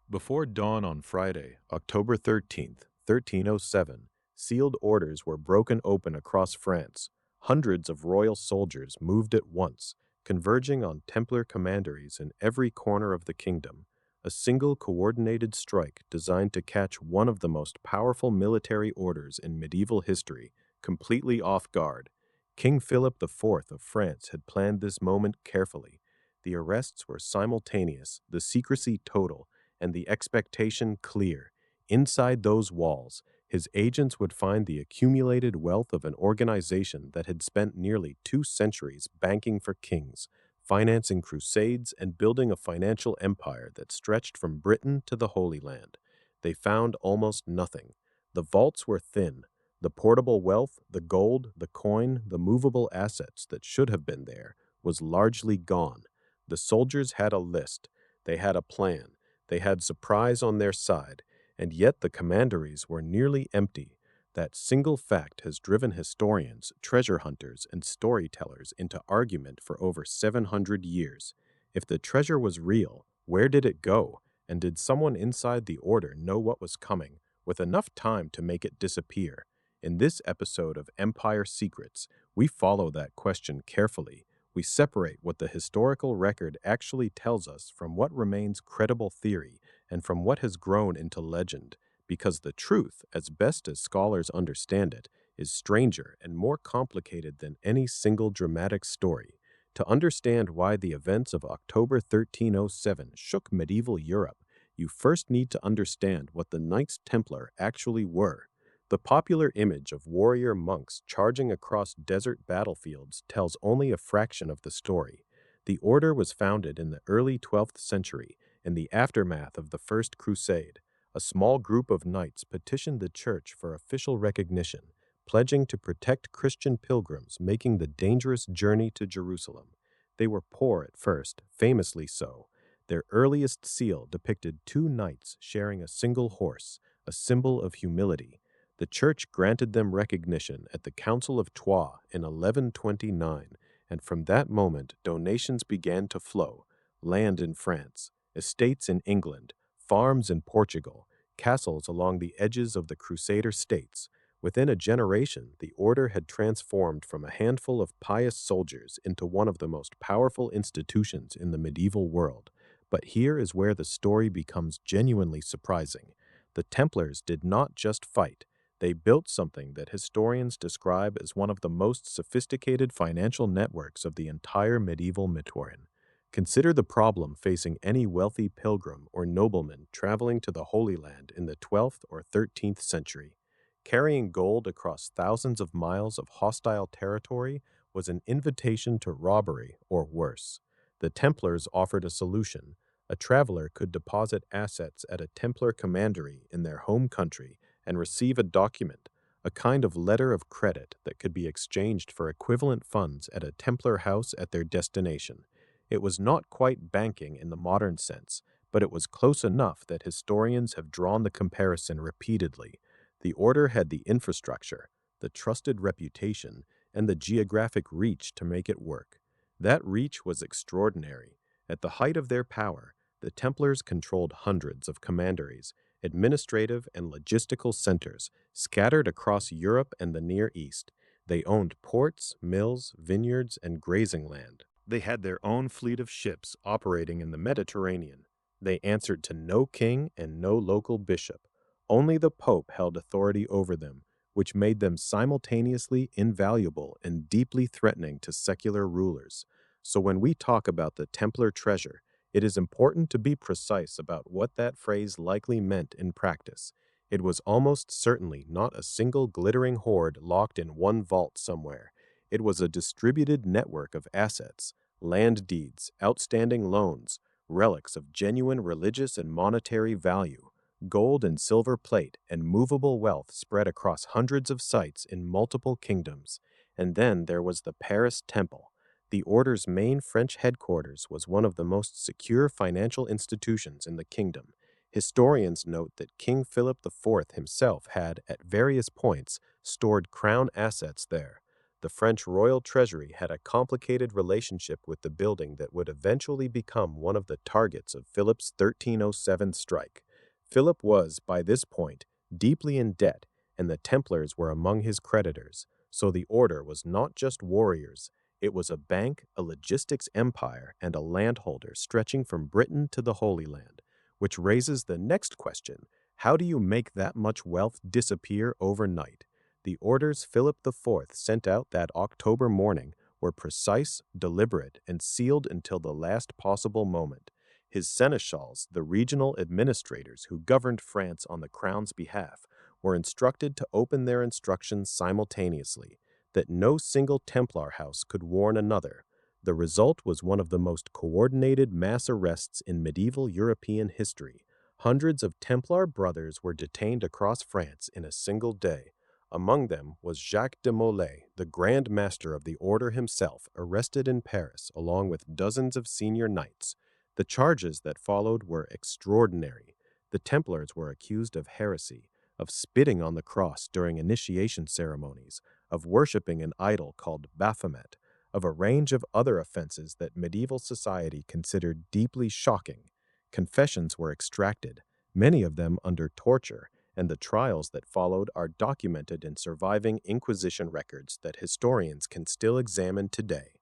Before dawn on Friday, October 13th, 1307, sealed orders were broken open across France. Hundreds of royal soldiers moved at once, converging on Templar commanderies in every corner of the kingdom. A single coordinated strike designed to catch one of the most powerful military orders in medieval history, completely off guard. King Philip IV of France had planned this moment carefully. The arrests were simultaneous, the secrecy total, and the expectation clear. Inside those walls, his agents would find the accumulated wealth of an organization that had spent nearly 2 centuries banking for kings, financing crusades, and building a financial empire that stretched from Britain to the Holy Land. They found almost nothing. The vaults were thin. The portable wealth, the gold, the coin, the movable assets that should have been there, was largely gone. The soldiers had a list. They had a plan. They had surprise on their side, and yet the commanderies were nearly empty. That single fact has driven historians, treasure hunters, and storytellers into argument for over 700 years. If the treasure was real, where did it go? And did someone inside the order know what was coming, with enough time to make it disappear? In this episode of Empire Secrets, we follow that question carefully. We separate what the historical record actually tells us from what remains credible theory and from what has grown into legend, because the truth, as best as scholars understand it, is stranger and more complicated than any single dramatic story. To understand why the events of October 1307 shook medieval Europe, you first need to understand what the Knights Templar actually were. The popular image of warrior monks charging across desert battlefields tells only a fraction of the story. The order was founded in the early 12th century, in the aftermath of the First Crusade. A small group of knights petitioned the church for official recognition, pledging to protect Christian pilgrims making the dangerous journey to Jerusalem. They were poor at first, famously so. Their earliest seal depicted two knights sharing a single horse, a symbol of humility. The church granted them recognition at the Council of Troyes in 1129, and from that moment donations began to flow: land in France, estates in England, farms in Portugal, castles along the edges of the Crusader states. Within a generation, the order had transformed from a handful of pious soldiers into one of the most powerful institutions in the medieval world. But here is where the story becomes genuinely surprising. The Templars did not just fight. They built something that historians describe as one of the most sophisticated financial networks of the entire medieval Mitoran. Consider the problem facing any wealthy pilgrim or nobleman traveling to the Holy Land in the 12th or 13th century. Carrying gold across thousands of miles of hostile territory was an invitation to robbery or worse. The Templars offered a solution. A traveler could deposit assets at a Templar commandery in their home country and receive a document, a kind of letter of credit that could be exchanged for equivalent funds at a Templar house at their destination. It was not quite banking in the modern sense, but it was close enough that historians have drawn the comparison repeatedly. The order had the infrastructure, the trusted reputation, and the geographic reach to make it work. That reach was extraordinary. At the height of their power, the Templars controlled hundreds of commanderies, administrative and logistical centers scattered across Europe and the Near East. They owned ports, mills, vineyards, and grazing land. They had their own fleet of ships operating in the Mediterranean. They answered to no king and no local bishop. Only the Pope held authority over them, which made them simultaneously invaluable and deeply threatening to secular rulers. So when we talk about the Templar treasure, it is important to be precise about what that phrase likely meant in practice. It was almost certainly not a single glittering hoard locked in one vault somewhere. It was a distributed network of assets, land deeds, outstanding loans, relics of genuine religious and monetary value, gold and silver plate, and movable wealth spread across hundreds of sites in multiple kingdoms. And then there was the Paris Temple. The order's main French headquarters was one of the most secure financial institutions in the kingdom. Historians note that King Philip IV himself had, at various points, stored crown assets there. The French royal treasury had a complicated relationship with the building that would eventually become one of the targets of Philip's 1307 strike. Philip was, by this point, deeply in debt, and the Templars were among his creditors, so the order was not just warriors. It was a bank, a logistics empire, and a landholder stretching from Britain to the Holy Land, which raises the next question: how do you make that much wealth disappear overnight? The orders Philip IV sent out that October morning were precise, deliberate, and sealed until the last possible moment. His seneschals, the regional administrators who governed France on the crown's behalf, were instructed to open their instructions simultaneously, that no single Templar house could warn another. The result was one of the most coordinated mass arrests in medieval European history. Hundreds of Templar brothers were detained across France in a single day. Among them was Jacques de Molay, the Grand Master of the Order himself, arrested in Paris along with dozens of senior knights. The charges that followed were extraordinary. The Templars were accused of heresy, of spitting on the cross during initiation ceremonies, of worshipping an idol called Baphomet, of a range of other offenses that medieval society considered deeply shocking. Confessions were extracted, many of them under torture, and the trials that followed are documented in surviving Inquisition records that historians can still examine today.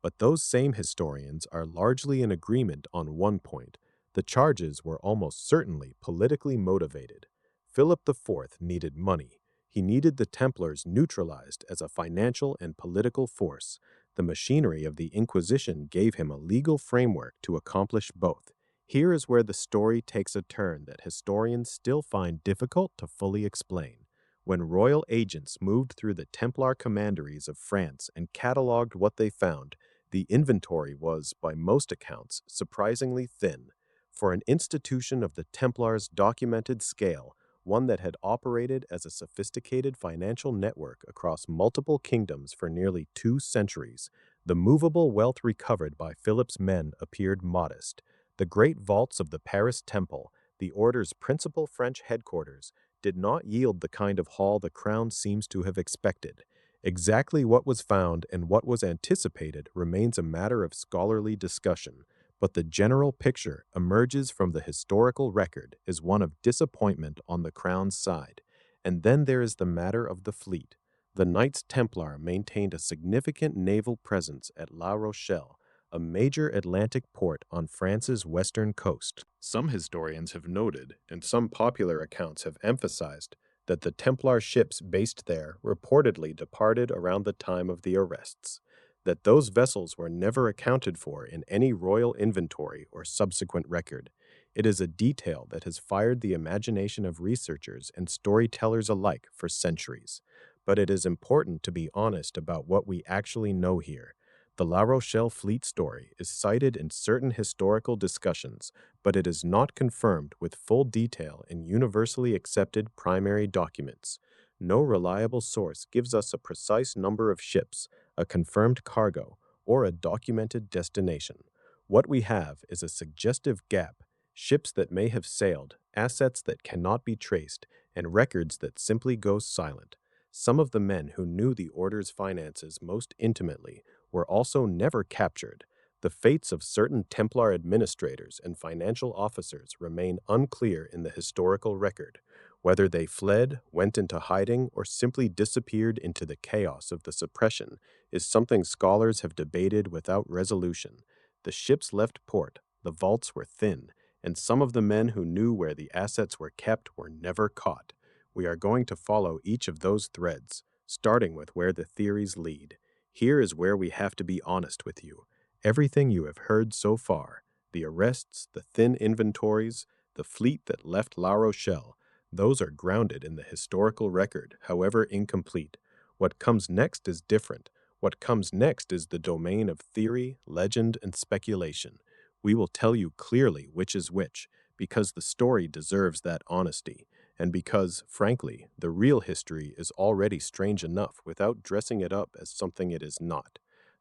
But those same historians are largely in agreement on one point: the charges were almost certainly politically motivated. Philip IV needed money. He needed the Templars neutralized as a financial and political force. The machinery of the Inquisition gave him a legal framework to accomplish both. Here is where the story takes a turn that historians still find difficult to fully explain. When royal agents moved through the Templar commanderies of France and catalogued what they found, the inventory was, by most accounts, surprisingly thin. For an institution of the Templars' documented scale, one that had operated as a sophisticated financial network across multiple kingdoms for nearly 2 centuries, the movable wealth recovered by Philip's men appeared modest. The great vaults of the Paris Temple, the order's principal French headquarters, did not yield the kind of haul the crown seems to have expected. Exactly what was found and what was anticipated remains a matter of scholarly discussion, but the general picture emerges from the historical record as one of disappointment on the crown's side. And then there is the matter of the fleet. The Knights Templar maintained a significant naval presence at La Rochelle, a major Atlantic port on France's western coast. Some historians have noted, and some popular accounts have emphasized, that the Templar ships based there reportedly departed around the time of the arrests, that those vessels were never accounted for in any royal inventory or subsequent record. It is a detail that has fired the imagination of researchers and storytellers alike for centuries. But it is important to be honest about what we actually know here. The La Rochelle fleet story is cited in certain historical discussions, but it is not confirmed with full detail in universally accepted primary documents. No reliable source gives us a precise number of ships, a confirmed cargo, or a documented destination. What we have is a suggestive gap: ships that may have sailed, assets that cannot be traced, and records that simply go silent. Some of the men who knew the order's finances most intimately were also never captured. The fates of certain Templar administrators and financial officers remain unclear in the historical record. Whether they fled, went into hiding, or simply disappeared into the chaos of the suppression is something scholars have debated without resolution. The ships left port, the vaults were thin, and some of the men who knew where the assets were kept were never caught. We are going to follow each of those threads, starting with where the theories lead. Here is where we have to be honest with you. Everything you have heard so far, the arrests, the thin inventories, the fleet that left La Rochelle, those are grounded in the historical record, however incomplete. What comes next is different. What comes next is the domain of theory, legend, and speculation. We will tell you clearly which is which, because the story deserves that honesty, and because, frankly, the real history is already strange enough without dressing it up as something it is not.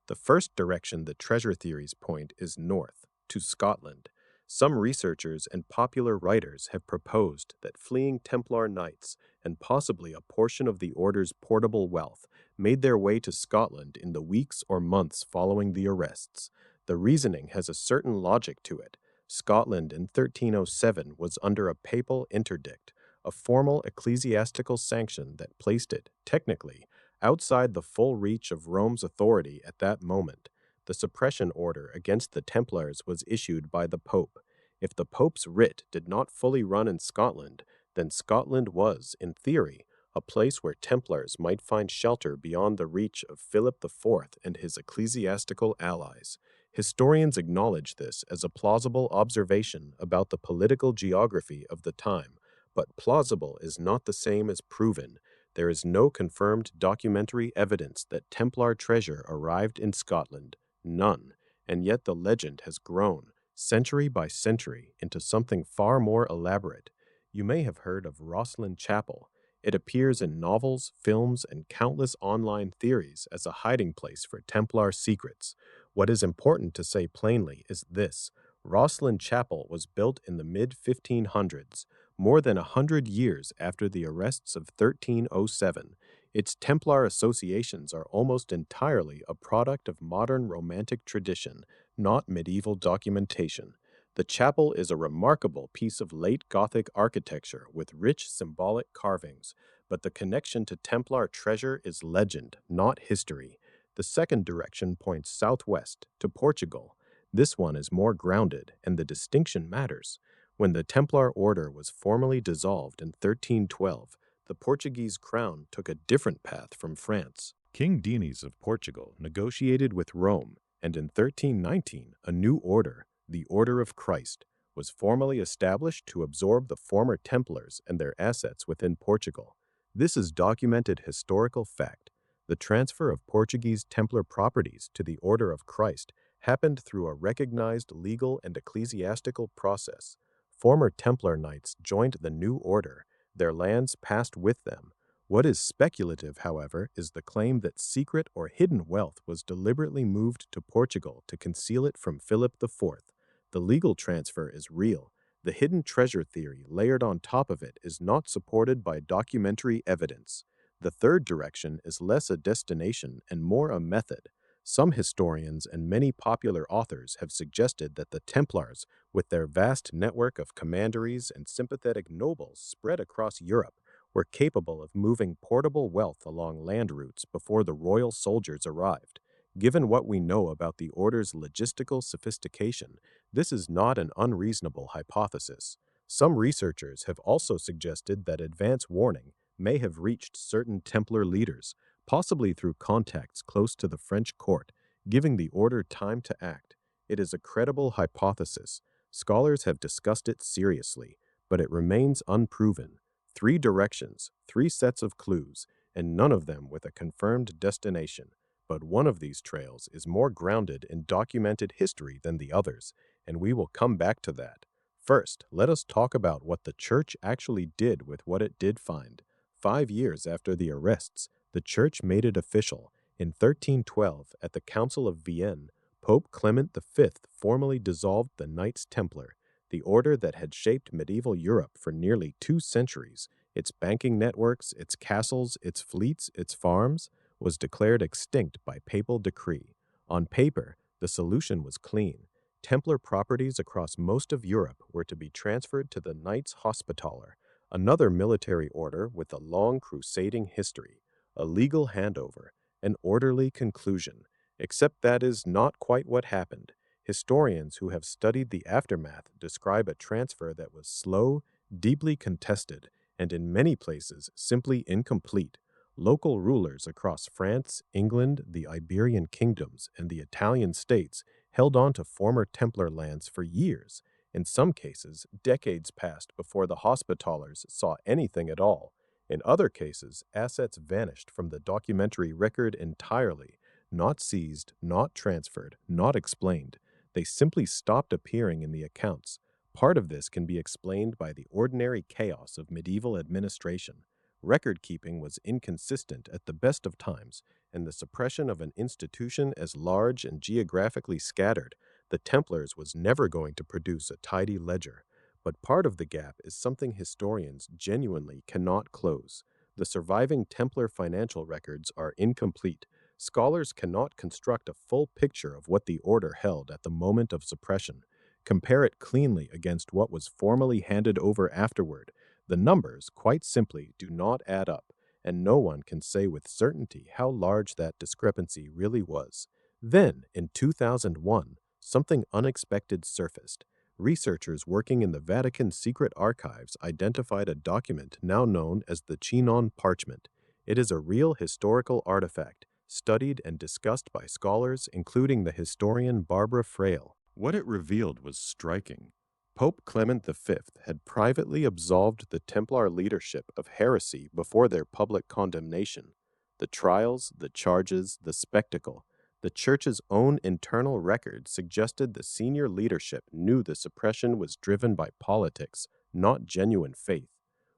The first direction the treasure theories point is north, to Scotland. Some researchers and popular writers have proposed that fleeing Templar knights, and possibly a portion of the order's portable wealth, made their way to Scotland in the weeks or months following the arrests. The reasoning has a certain logic to it. Scotland in 1307 was under a papal interdict, a formal ecclesiastical sanction that placed it, technically, outside the full reach of Rome's authority at that moment. The suppression order against the Templars was issued by the Pope. If the Pope's writ did not fully run in Scotland, then Scotland was, in theory, a place where Templars might find shelter beyond the reach of Philip IV and his ecclesiastical allies. Historians acknowledge this as a plausible observation about the political geography of the time, but plausible is not the same as proven. There is no confirmed documentary evidence that Templar treasure arrived in Scotland, none, and yet the legend has grown, century by century, into something far more elaborate. You may have heard of Rosslyn Chapel. It appears in novels, films, and countless online theories as a hiding place for Templar secrets. What is important to say plainly is this: Rosslyn Chapel was built in the mid-1500s, more than 100 years after the arrests of 1307. Its Templar associations are almost entirely a product of modern Romantic tradition, not medieval documentation. The chapel is a remarkable piece of late Gothic architecture with rich symbolic carvings, but the connection to Templar treasure is legend, not history. The second direction points southwest to Portugal. This one is more grounded, and the distinction matters. When the Templar order was formally dissolved in 1312, the Portuguese crown took a different path from France. King Denis of Portugal negotiated with Rome, and in 1319, a new order, the Order of Christ, was formally established to absorb the former Templars and their assets within Portugal. This is documented historical fact. The transfer of Portuguese Templar properties to the Order of Christ happened through a recognized legal and ecclesiastical process. Former Templar knights joined the new order. Their lands passed with them. What is speculative, however, is the claim that secret or hidden wealth was deliberately moved to Portugal to conceal it from Philip IV. The legal transfer is real. The hidden treasure theory layered on top of it is not supported by documentary evidence. The third direction is less a destination and more a method. Some historians and many popular authors have suggested that the Templars, with their vast network of commanderies and sympathetic nobles spread across Europe, were capable of moving portable wealth along land routes before the royal soldiers arrived. Given what we know about the order's logistical sophistication, this is not an unreasonable hypothesis. Some researchers have also suggested that advance warning may have reached certain Templar leaders, possibly through contacts close to the French court, giving the order time to act. It is a credible hypothesis. Scholars have discussed it seriously, but it remains unproven. Three directions, three sets of clues, and none of them with a confirmed destination. But one of these trails is more grounded in documented history than the others, and we will come back to that. First, let us talk about what the Church actually did with what it did find. 5 years after the arrests, the Church made it official. In 1312, at the Council of Vienne, Pope Clement V formally dissolved the Knights Templar, the order that had shaped medieval Europe for nearly 2 centuries. Its banking networks, its castles, its fleets, its farms, was declared extinct by papal decree. On paper, the solution was clean. Templar properties across most of Europe were to be transferred to the Knights Hospitaller, another military order with a long crusading history, a legal handover, an orderly conclusion. Except that is not quite what happened. Historians who have studied the aftermath describe a transfer that was slow, deeply contested, and in many places simply incomplete. Local rulers across France, England, the Iberian kingdoms, and the Italian states held on to former Templar lands for years. In some cases, decades passed before the Hospitallers saw anything at all. In other cases, assets vanished from the documentary record entirely, not seized, not transferred, not explained. They simply stopped appearing in the accounts. Part of this can be explained by the ordinary chaos of medieval administration. Record-keeping was inconsistent at the best of times, and the suppression of an institution as large and geographically scattered, the Templars was never going to produce a tidy ledger. But part of the gap is something historians genuinely cannot close: The surviving Templar financial records are incomplete. Scholars cannot construct a full picture of what the order held at the moment of suppression. Compare it cleanly against what was formally handed over afterward. The numbers, quite simply, do not add up, and no one can say with certainty how large that discrepancy really was. Then, in 2001, something unexpected surfaced. Researchers working in the Vatican's secret archives identified a document now known as the Chinon Parchment. It is a real historical artifact, studied and discussed by scholars, including the historian Barbara Frail. What it revealed was striking. Pope Clement V had privately absolved the Templar leadership of heresy before their public condemnation. The trials, the charges, the spectacle. The Church's own internal records suggested the senior leadership knew the suppression was driven by politics, not genuine faith.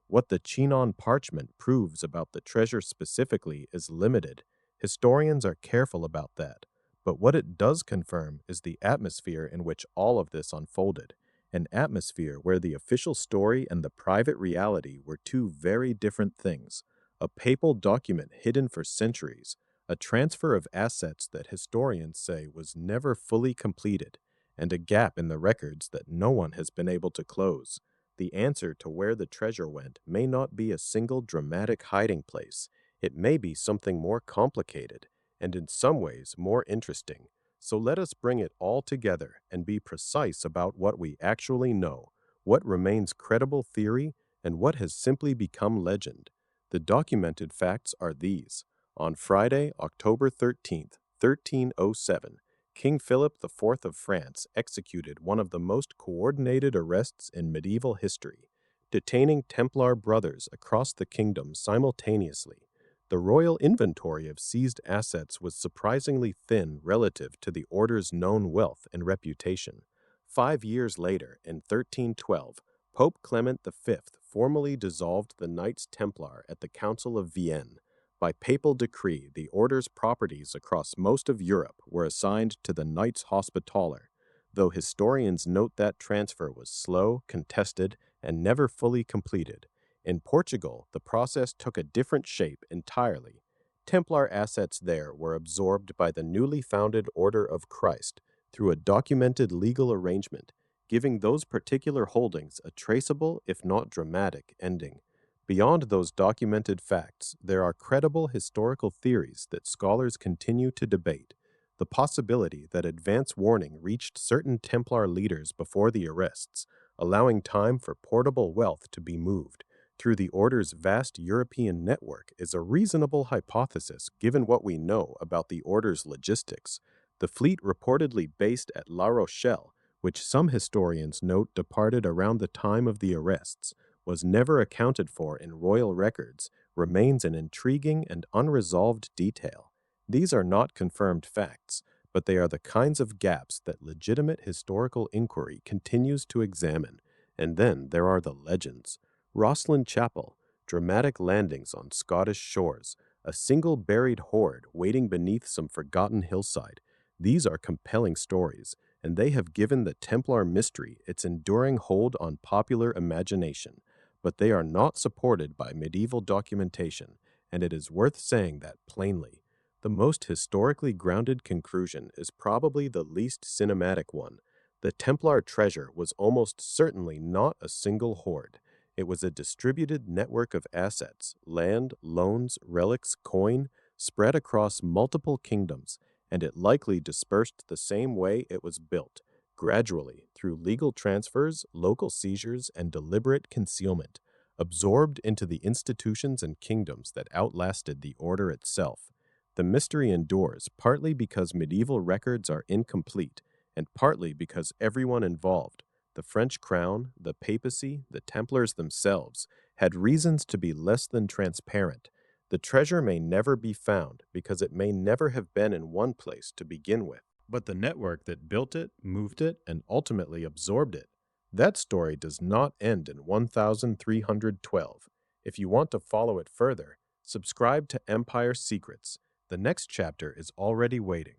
What the Chinon Parchment proves about the treasure specifically is limited. Historians are careful about that. But what it does confirm is the atmosphere in which all of this unfolded. An atmosphere where the official story and the private reality were two very different things. A papal document hidden for centuries, a transfer of assets that historians say was never fully completed, and a gap in the records that no one has been able to close. The answer to where the treasure went may not be a single dramatic hiding place. It may be something more complicated, and in some ways more interesting. So let us bring it all together and be precise about what we actually know, what remains credible theory, and what has simply become legend. The documented facts are these. On Friday, October 13th, 1307, King Philip IV of France executed one of the most coordinated arrests in medieval history, detaining Templar brothers across the kingdom simultaneously. The royal inventory of seized assets was surprisingly thin relative to the order's known wealth and reputation. 5 years later, in 1312, Pope Clement V formally dissolved the Knights Templar at the Council of Vienne. By papal decree, the order's properties across most of Europe were assigned to the Knights Hospitaller, though historians note that transfer was slow, contested, and never fully completed. In Portugal, the process took a different shape entirely. Templar assets there were absorbed by the newly founded Order of Christ through a documented legal arrangement, giving those particular holdings a traceable, if not dramatic, ending. Beyond those documented facts, there are credible historical theories that scholars continue to debate. The possibility that advance warning reached certain Templar leaders before the arrests, allowing time for portable wealth to be moved through the order's vast European network, is a reasonable hypothesis given what we know about the order's logistics. The fleet reportedly based at La Rochelle, which some historians note departed around the time of the arrests, was never accounted for in royal records, remains an intriguing and unresolved detail. These are not confirmed facts, but they are the kinds of gaps that legitimate historical inquiry continues to examine. And then there are the legends. Rosslyn Chapel, dramatic landings on Scottish shores, a single buried hoard waiting beneath some forgotten hillside. These are compelling stories, and they have given the Templar mystery its enduring hold on popular imagination. But they are not supported by medieval documentation, and it is worth saying that plainly. The most historically grounded conclusion is probably the least cinematic one. The Templar treasure was almost certainly not a single hoard. It was a distributed network of assets, land, loans, relics, coin, spread across multiple kingdoms, and it likely dispersed the same way it was built, gradually, through legal transfers, local seizures, and deliberate concealment, absorbed into the institutions and kingdoms that outlasted the order itself. The mystery endures partly because medieval records are incomplete, and partly because everyone involved, the French crown, the papacy, the Templars themselves, had reasons to be less than transparent. The treasure may never be found because it may never have been in one place to begin with. But the network that built it, moved it, and ultimately absorbed it, that story does not end in 1312. If you want to follow it further, subscribe to Empire Secrets. The next chapter is already waiting.